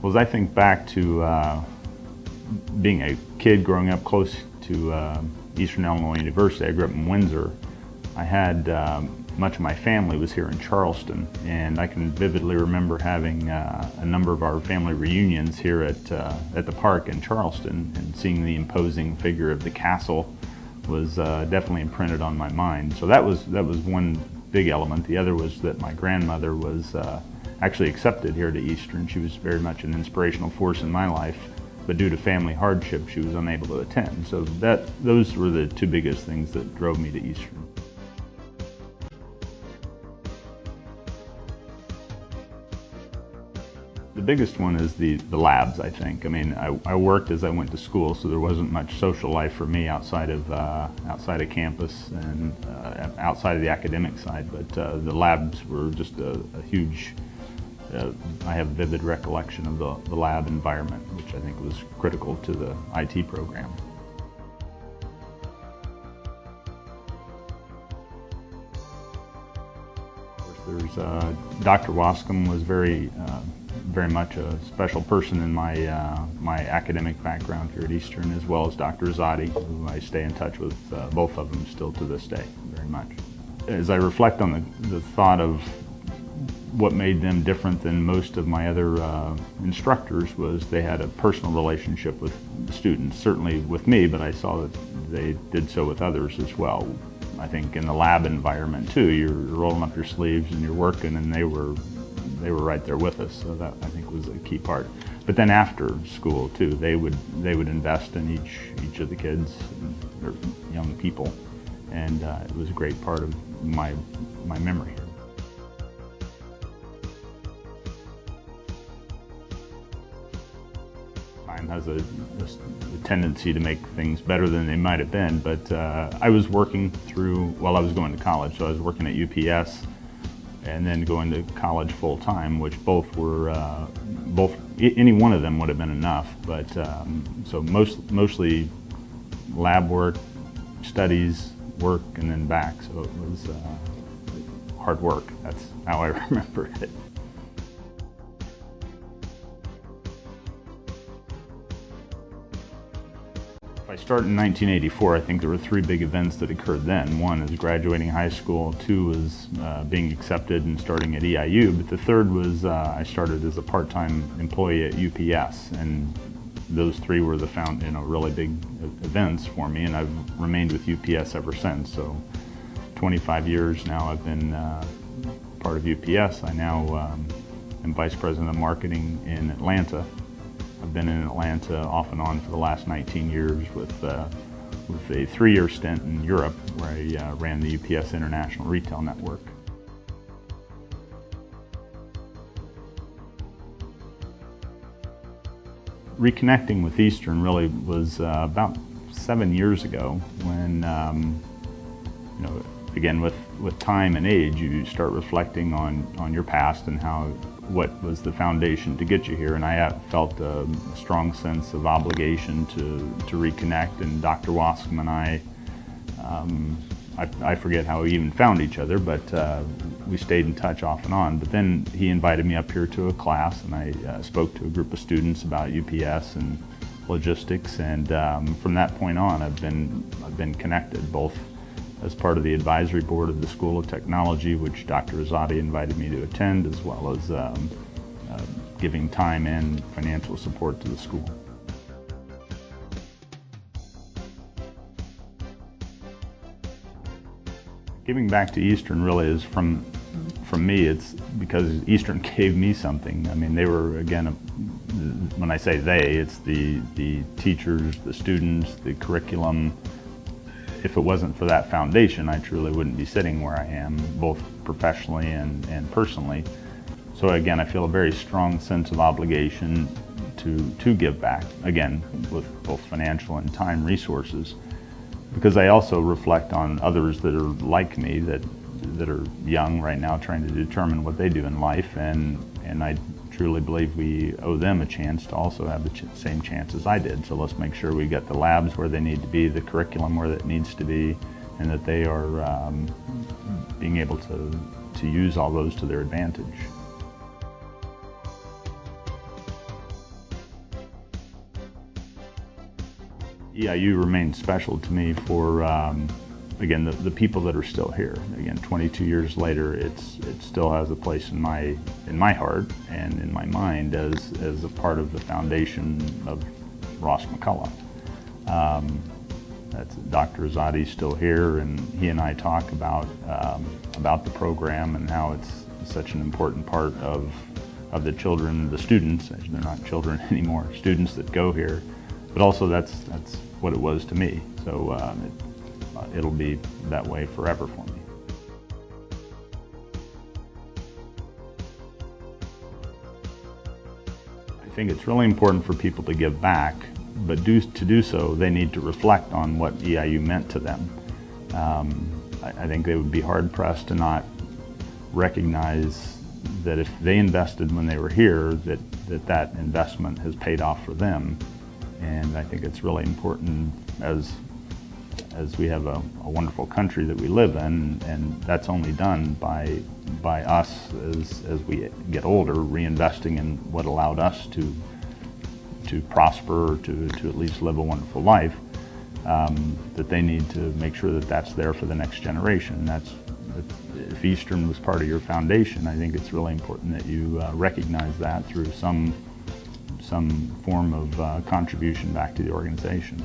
Well, as I think back to being a kid growing up close to Eastern Illinois University, I grew up in Windsor. I had much of my family was here in Charleston, and I can vividly remember having a number of our family reunions here at the park in Charleston, and seeing the imposing figure of the castle was definitely imprinted on my mind. So that was one big element. The other was that my grandmother was actually accepted here to Eastern. She was very much an inspirational force in my life, but due to family hardship, she was unable to attend. So those were the two biggest things that drove me to Eastern. The biggest one is the labs, I think. I mean, I worked as I went to school, so there wasn't much social life for me outside of campus and outside of the academic side. But the labs were just a huge. I have a vivid recollection of the lab environment, which I think was critical to the IT program. There's Dr. Wascom was very much a special person in my academic background here at Eastern, as well as Dr. Azadi, who I stay in touch with, both of them still to this day, very much. As I reflect on the thought of what made them different than most of my other instructors, was they had a personal relationship with the students, certainly with me, but I saw that they did so with others as well. I think in the lab environment too, you're rolling up your sleeves and you're working, and they were right there with us. So that, I think, was a key part. But then after school too, they would invest in each of the kids or young people, and it was a great part of my memory here. Time has a tendency to make things better than they might have been, but I was working while I was going to college, so I was working at UPS and then going to college full time, which both were, any one of them would have been enough, but so mostly lab work, studies, work, and then back, so it was hard work. That's how I remember it. I started in 1984. I think there were three big events that occurred then. One is graduating high school, two was being accepted and starting at EIU, but the third was I started as a part-time employee at UPS, and those three were the really big events for me, and I've remained with UPS ever since. So 25 years now I've been part of UPS. I now am Vice President of Marketing in Atlanta. I've been in Atlanta off and on for the last 19 years with a 3-year stint in Europe, where I ran the UPS International Retail Network. Reconnecting with Eastern really was about 7 years ago, when, again, with time and age, you start reflecting on your past and what was the foundation to get you here, and I felt a strong sense of obligation to reconnect. And Dr. Wascom and I forget how we even found each other, but we stayed in touch off and on. But then he invited me up here to a class, and I spoke to a group of students about UPS and logistics, and from that point on, I've been connected, both as part of the advisory board of the School of Technology, which Dr. Azadi invited me to attend, as well as giving time and financial support to the school. Giving back to Eastern really is, from me, it's because Eastern gave me something. I mean, they were, again, when I say they, it's the teachers, the students, the curriculum. If it wasn't for that foundation, I truly wouldn't be sitting where I am, both professionally and personally. So again, I feel a very strong sense of obligation to give back, again, with both financial and time resources, because I also reflect on others that are like me, that are young right now, trying to determine what they do in life, and I truly believe we owe them a chance to also have the same chance as I did. So let's make sure we get the labs where they need to be, the curriculum where it needs to be, and that they are being able to use all those to their advantage. EIU remains special to me for, again, the people that are still here. Again, 22 years later, it still has a place in my heart and in my mind as a part of the foundation of Ross McCullough. That's Dr. Azadi's still here, and he and I talk about the program and how it's such an important part of the children, the students. They're not children anymore, students that go here. But also that's what it was to me. So it'll be that way forever for me. I think it's really important for people to give back, but to do so, they need to reflect on what EIU meant to them. I think they would be hard-pressed to not recognize that if they invested when they were here, that investment has paid off for them. And I think it's really important as we have a wonderful country that we live in, and that's only done by us as we get older, reinvesting in what allowed us to prosper, to at least live a wonderful life, that they need to make sure that that's there for the next generation. If Eastern was part of your foundation, I think it's really important that you recognize that through some form of contribution back to the organization.